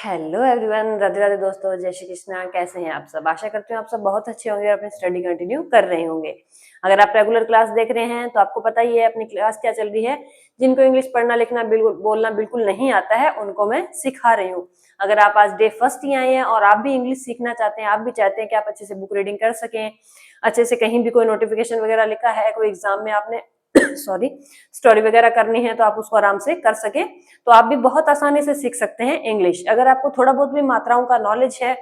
Hello everyone, Radhe Radhe दोस्तों, जय श्री कृष्णा। कैसे हैं आप सब? आशा करती हूँ आप सब बहुत अच्छे होंगे और अपनी स्टडी कंटिन्यू कर रहे होंगे। अगर आप रेगुलर क्लास देख रहे हैं तो आपको पता ही है अपनी क्लास क्या चल रही है। जिनको इंग्लिश पढ़ना लिखना बिल्कुल बोलना बिल्कुल नहीं आता है उनको मैं सिखा रही हूँ। अगर आप आज डे फर्स्ट ही आए हैं और आप भी इंग्लिश सीखना चाहते हैं, आप भी चाहते हैं कि आप अच्छे से बुक रीडिंग कर सकें, अच्छे से कहीं भी कोई नोटिफिकेशन वगैरह लिखा है, कोई एग्जाम में आपने सॉरी स्टोरी वगैरह करनी है तो आप उसको आराम से कर सके, तो आप भी बहुत आसानी से सीख सकते हैं इंग्लिश। अगर आपको थोड़ा बहुत भी मात्राओं का नॉलेज है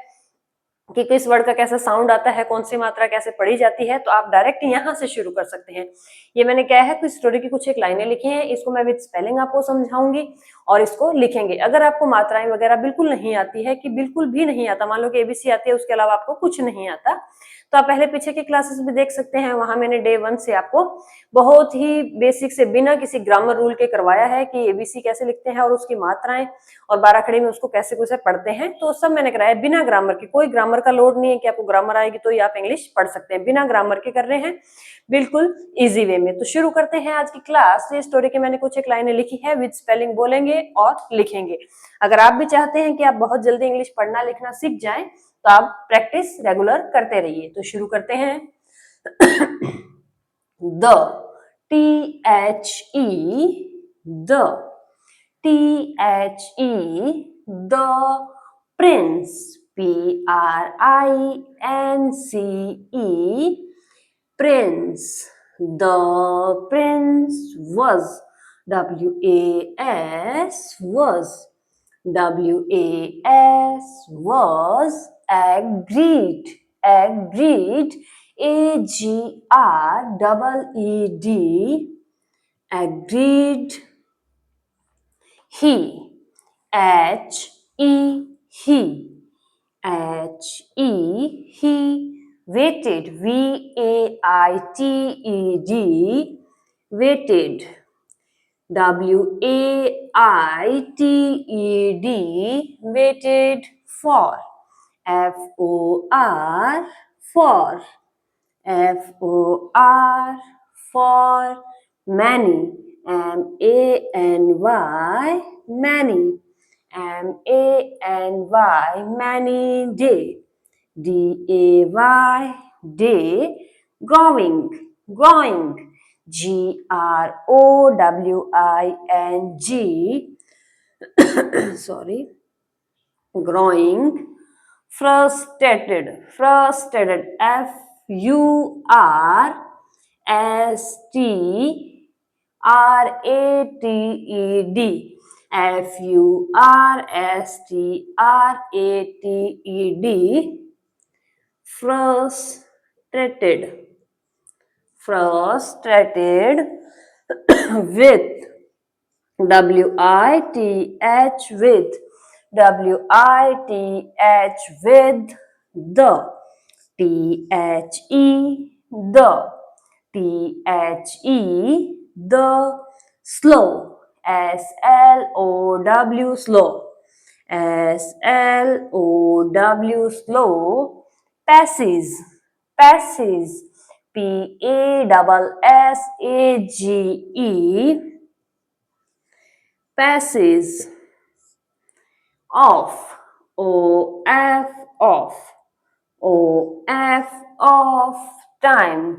कि किस वर्ड का कैसा साउंड आता है, कौन सी मात्रा कैसे पढ़ी जाती है, तो आप डायरेक्ट यहाँ से शुरू कर सकते हैं। ये मैंने क्या है, कुछ स्टोरी की कुछ एक लाइनें लिखी हैं, इसको मैं विद स्पेलिंग आपको समझाऊंगी और इसको लिखेंगे। अगर आपको मात्राएं वगैरह बिल्कुल नहीं आती है, कि बिल्कुल भी नहीं आता, मान लो कि एबीसी आती है उसके अलावा आपको कुछ नहीं आता, तो आप पहले पीछे की क्लासेस भी देख सकते हैं। वहां मैंने डे 1 से आपको बहुत ही बेसिक से बिना किसी ग्रामर रूल के करवाया है कि एबीसी कैसे लिखते हैं और उसकी मात्राएं और 12 खड़ी में उसको कैसे कैसे पढ़ते हैं, तो सब मैंने कराया बिना ग्रामर के। कोई ग्रामर का लोड नहीं है कि आपको ग्रामर आएगी तो ही आप इंग्लिश पढ़ सकते हैं, बिना ग्रामर के कर रहे हैं, बिल्कुल इजी वे में। तो शुरू करते हैं आज की क्लास। ये स्टोरी की मैंने कुछ एक लाइनें लिखी है, विद स्पेलिंग बोलेंगे और लिखेंगे। अगर आप भी चाहते हैं कि आप बहुत जल्दी इंग्लिश पढ़ना लिखना सीख जाएं तो आप प्रैक्टिस रेगुलर करते रहिए। तो शुरू करते हैं। The, the, the prince, prince, prince. The prince was, was agreed, agreed, he, he, he waited, waited, waited for, for, for many, many, many day, day, growing, growing, sorry, growing, frustrated, frustrated, frustrated with, with, with the, the slow, slow, passes, passes, off, off, time,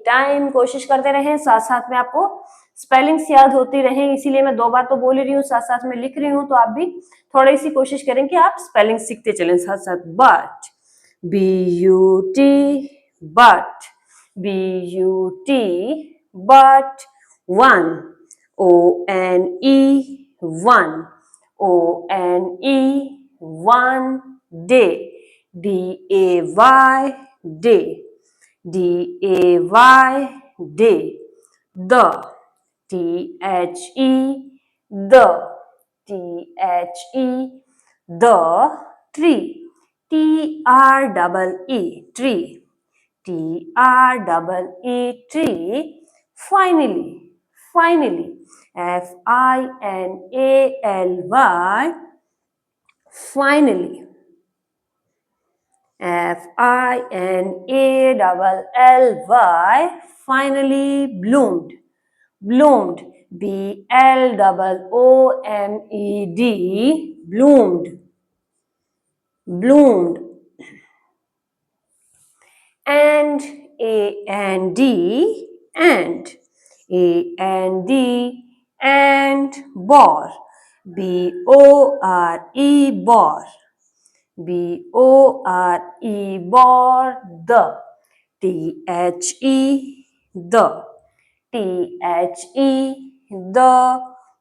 time, कोशिश करते रहें, साथ साथ में आपको spellings याद होती रहें, इसीलिए मैं 2 बार तो बोल ही रही हूँ, साथ साथ में लिख रही हूँ, तो आप भी थोड़ी सी कोशिश करें कि आप स्पेलिंग सीखते चलें साथ साथ। But, but, but, one, one day, day, day, the, the tree, tree, tree, finally, finally, finally, finally bloomed, bloomed, B-L-O-O-M-E-D, bloomed, bloomed. And, A-N-D, and, A-N-D, and, bore, B-O-R-E, bore, B-O-R-E, bore, the, T-H-E, the, T-H-E, the,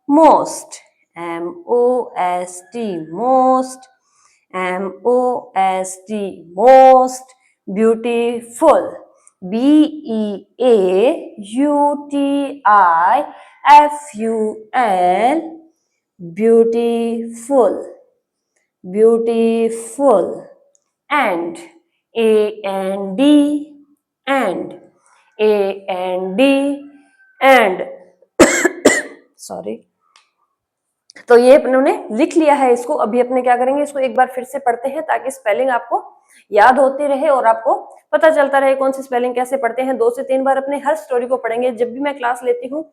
most, M-O-S-T, most, M-O-S-T, most, beautiful, B-E-A-U-T-I-F-U-L, beautiful, beautiful, and, A-N-D, and, A-N-D, and, sorry, तो ये उन्होंने लिख लिया है इसको। अभी अपने क्या करेंगे, इसको एक बार फिर से पढ़ते हैं ताकि स्पेलिंग आपको याद होती रहे और आपको पता चलता रहे कौन सी स्पेलिंग कैसे पढ़ते हैं। 2 से 3 बार अपने हर स्टोरी को पढ़ेंगे। जब भी मैं क्लास लेती हूँ,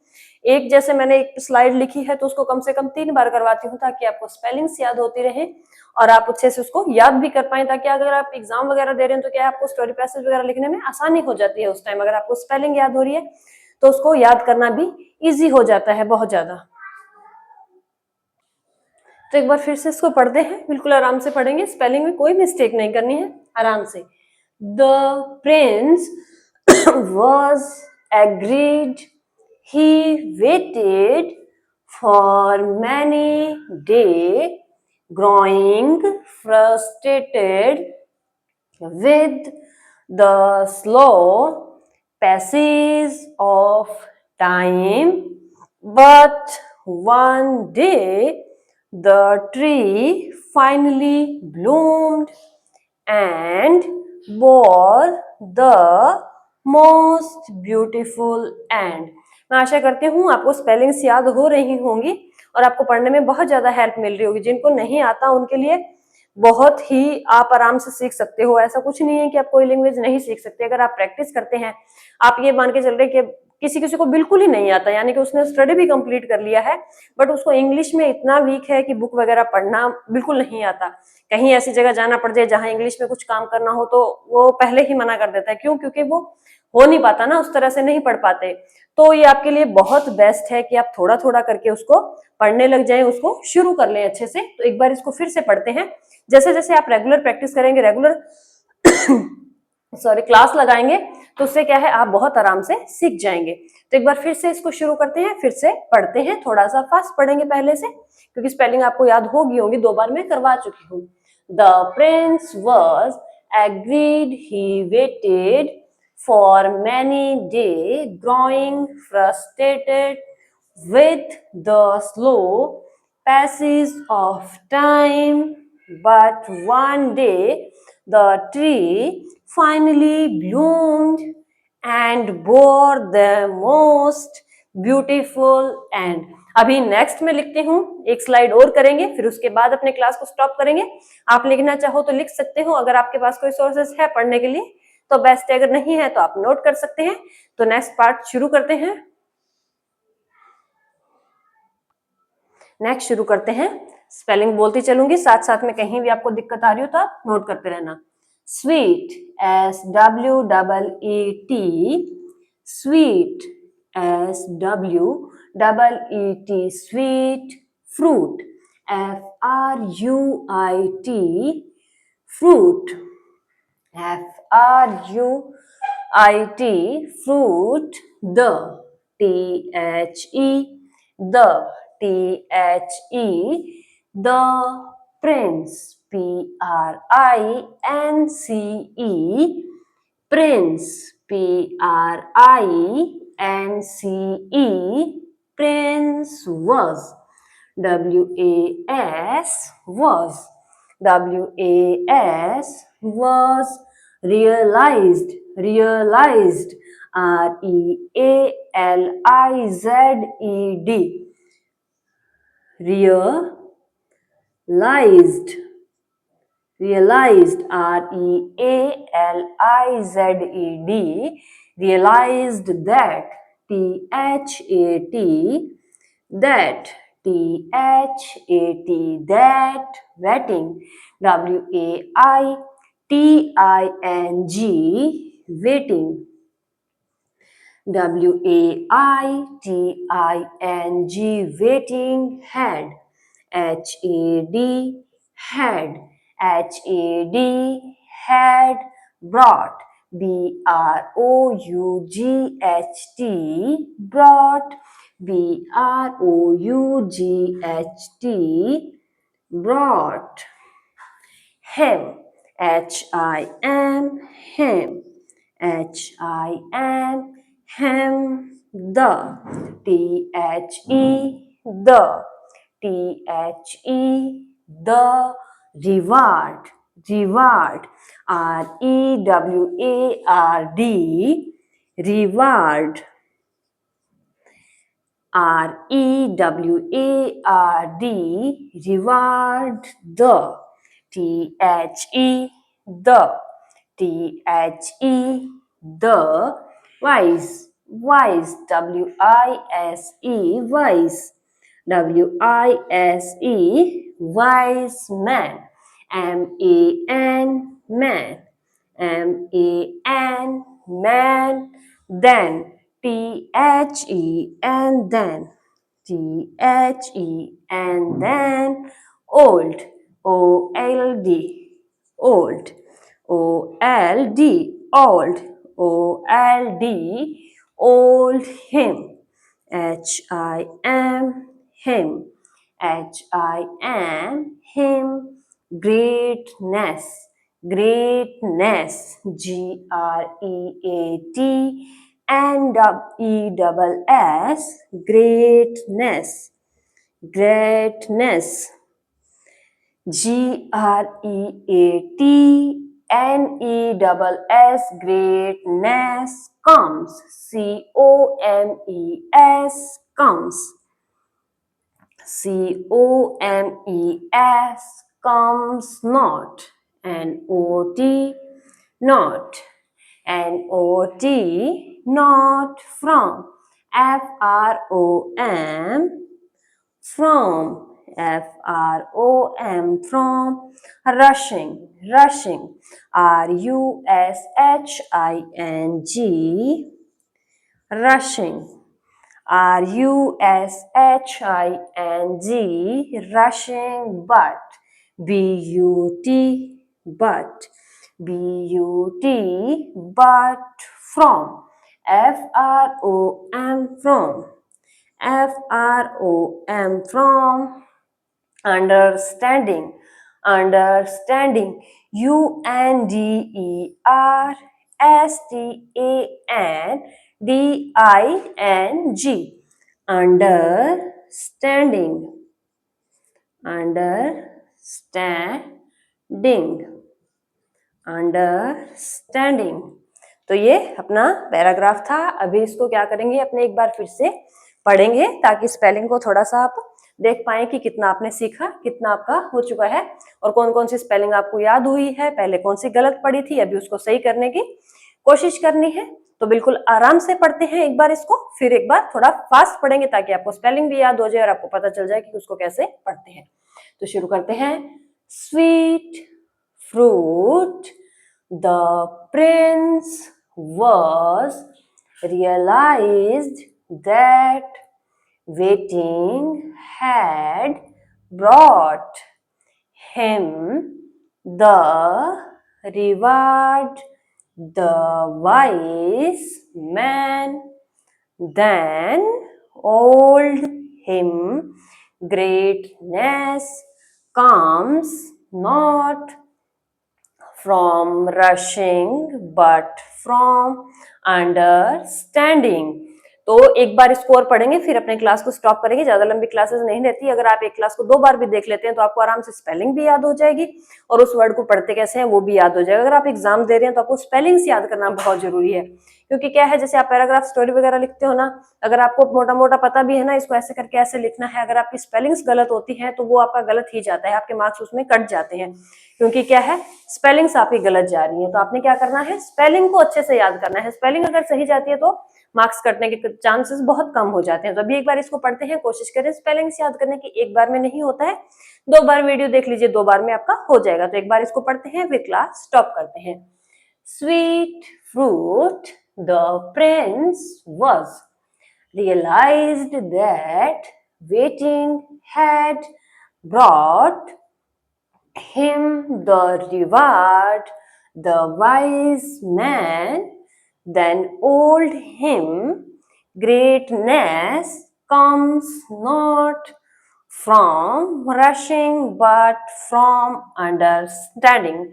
एक जैसे मैंने एक स्लाइड लिखी है तो उसको कम से कम 3 बार करवाती हूँ ताकि आपको स्पेलिंग्स याद होती रहे और आप अच्छे से उसको याद भी कर पाए, ताकि अगर आप एग्जाम वगैरह दे रहे हैं तो क्या आपको स्टोरी पैसेज वगैरह लिखने में आसानी हो जाती है। उस टाइम अगर आपको स्पेलिंग याद हो रही है तो उसको याद करना भी ईजी हो जाता है बहुत ज्यादा। तो एक बार फिर से इसको पढ़ते हैं, बिल्कुल आराम से पढ़ेंगे, स्पेलिंग में कोई मिस्टेक नहीं करनी है, आराम से। The Prince was agreed, he waited for many day, growing frustrated with the slow passage of time, but one day the tree finally bloomed and bore the most beautiful end. मैं आशा करती हूँ आपको spellings याद हो रही होंगी और आपको पढ़ने में बहुत ज्यादा हेल्प मिल रही होगी। जिनको नहीं आता उनके लिए बहुत ही आप आराम से सीख सकते हो। ऐसा कुछ नहीं है कि आप कोई लैंग्वेज नहीं सीख सकते। अगर आप प्रैक्टिस करते हैं, आप ये मान के चल रहे कि किसी किसी को बिल्कुल ही नहीं आता, यानी कि उसने स्टडी भी कंप्लीट कर लिया है बट उसको इंग्लिश में इतना वीक है कि बुक वगैरह पढ़ना बिल्कुल नहीं आता। कहीं ऐसी जगह जाना पड़ जाए जहां इंग्लिश में कुछ काम करना हो तो वो पहले ही मना कर देता है। क्यों? क्योंकि वो हो नहीं पाता ना, उस तरह से नहीं पढ़ पाते। तो ये आपके लिए बहुत बेस्ट है कि आप थोड़ा थोड़ा करके उसको पढ़ने लग जाएं, उसको शुरू कर लें अच्छे से। तो एक बार इसको फिर से पढ़ते हैं। जैसे जैसे आप रेगुलर प्रैक्टिस करेंगे, रेगुलर सॉरी क्लास लगाएंगे तो उससे क्या है, आप बहुत आराम से सीख जाएंगे। तो एक बार फिर से इसको शुरू करते हैं, फिर से पढ़ते हैं। थोड़ा सा फास्ट पढ़ेंगे पहले से, क्योंकि स्पेलिंग आपको याद होगी 2 बार मैं करवा चुकी हूँ। The Prince was agreed, he waited for many days, growing frustrated with the slow passage of time, but one day the tree finally bloomed and bore the most beautiful end. अभी next में लिखती हूँ, एक slide और करेंगे, फिर उसके बाद अपने क्लास को स्टॉप करेंगे। आप लिखना चाहो तो लिख सकते हो, अगर आपके पास कोई सोर्सेस है पढ़ने के लिए तो बेस्ट है, अगर नहीं है तो आप नोट कर सकते हैं। तो नेक्स्ट पार्ट शुरू करते हैं। नेक्स्ट शुरू करते हैं। स्पेलिंग बोलती चलूंगी, साथ साथ में कहीं भी आपको दिक्कत आ रही हो तो आप नोट करते रहना। Sweet, SWEET, sweet, SWEET, sweet. Fruit, FRUIT, fruit, FRUIT, fruit. The, THE, the prince, PRINCE, prince, PRINCE, prince was, was, was, realized, realized, REALIZED, realized, realized, REALIZED, realized that, T-H-A-T, that, T-H-A-T, that, waiting, W-A-I-T-I-N-G, waiting, W-A-I-T-I-N-G, waiting, had, H-A-D, had, H-A-D, had, brought, B-R-O-U-G-H-T, brought, B-R-O-U-G-H-T, brought, him, H-I-M, him, H-I-M, him, the, T-H-E, the, T-H-E, the, reward, reward, R-E-W-A-R-D, reward, R-E-W-A-R-D, reward, the, T-H-E, the, T-H-E, the, wise, wise, W-I-S-E, wise, W-I-S-E, wise man, M-A-N, man, M-A-N, man, then, T-H-E-N, then, T-H-E-N, then, old, O-L-D, old, O-L-D, old, O-L-D, old, him, H-I-M, him, H-I-M, him, greatness, greatness, G-R-E-A-T-N-E-S-S, greatness, greatness, G-R-E-A-T-N-E-S-S, greatness, comes, C-O-M-E-S, comes, C-O-M-E-S, comes, not, N-O-T, not, N-O-T, not, from, F-R-O-M, from, F-R-O-M, from, rushing, rushing, R-U-S-H-I-N-G, rushing, R-U-S-H-I-N-G, rushing, but, B-U-T, but, B-U-T, but, from, F-R-O-M, from, F-R-O-M, from, understanding, understanding, U-N-D-E-R-S-T-A-N-D-I-N-G, understanding, understanding, understanding। तो ये अपना paragraph था। अभी इसको क्या करेंगे, अपने एक बार फिर से पढ़ेंगे ताकि स्पेलिंग को थोड़ा सा आप देख पाए कि कितना आपने सीखा, कितना आपका हो चुका है और कौन कौन सी स्पेलिंग आपको याद हुई है, पहले कौन सी गलत पड़ी थी, अभी उसको सही करने की कोशिश करनी है। तो बिल्कुल आराम से पढ़ते हैं एक बार इसको, फिर एक बार थोड़ा फास्ट पढ़ेंगे ताकि आपको स्पेलिंग भी याद हो जाए और आपको पता चल जाए कि उसको कैसे पढ़ते हैं। तो शुरू करते हैं। Sweet fruit, the Prince was realized that waiting had brought him the reward. The wise man then told him, greatness comes not from rushing but from understanding। तो एक बार इसको और पढ़ेंगे, फिर अपने क्लास को स्टॉप करेंगे। ज्यादा लंबी क्लासेस नहीं रहती, अगर आप एक क्लास को 2 बार भी देख लेते हैं तो आपको आराम से स्पेलिंग भी याद हो जाएगी और उस वर्ड को पढ़ते कैसे हैं वो भी याद हो जाएगा। अगर आप एग्जाम दे रहे हैं तो आपको स्पेलिंग्स याद करना बहुत जरूरी है, क्योंकि क्या है, जैसे आप पैराग्राफ स्टोरी वगैरह लिखते हो ना, अगर आपको मोटा मोटा पता भी है ना इसको ऐसे करके ऐसे लिखना है, अगर आपकी स्पेलिंग्स गलत होती है तो वो आपका गलत ही जाता है, आपके मार्क्स उसमें कट जाते हैं, क्योंकि क्या है, स्पेलिंग्स आपकी गलत जा रही है। तो आपने क्या करना है, स्पेलिंग को अच्छे से याद करना है। स्पेलिंग अगर सही जाती है तो मार्क्स कटने के चांसेस बहुत कम हो जाते हैं। तो अभी एक बार इसको पढ़ते हैं, कोशिश करें स्पेलिंग्स याद करने की। एक बार में नहीं होता है, 2 बार वीडियो देख लीजिए, 2 बार में आपका हो जाएगा। तो एक बार इसको पढ़ते हैं, फिर क्लास स्टॉप करते हैं। Sweet fruit the Prince was realized that waiting had brought him the reward. The wise man then told him, greatness comes not from rushing but from understanding।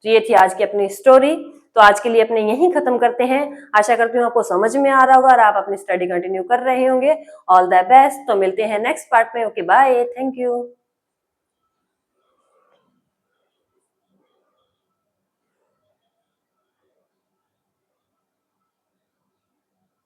तो ये थी आज की अपनी स्टोरी। तो आज के लिए अपने यहीं खत्म करते हैं। आशा करती हूँ आपको समझ में आ रहा होगा और आप अपनी स्टडी कंटिन्यू कर रहे होंगे। All the best. तो मिलते हैं नेक्स्ट पार्ट में। Okay bye, thank you.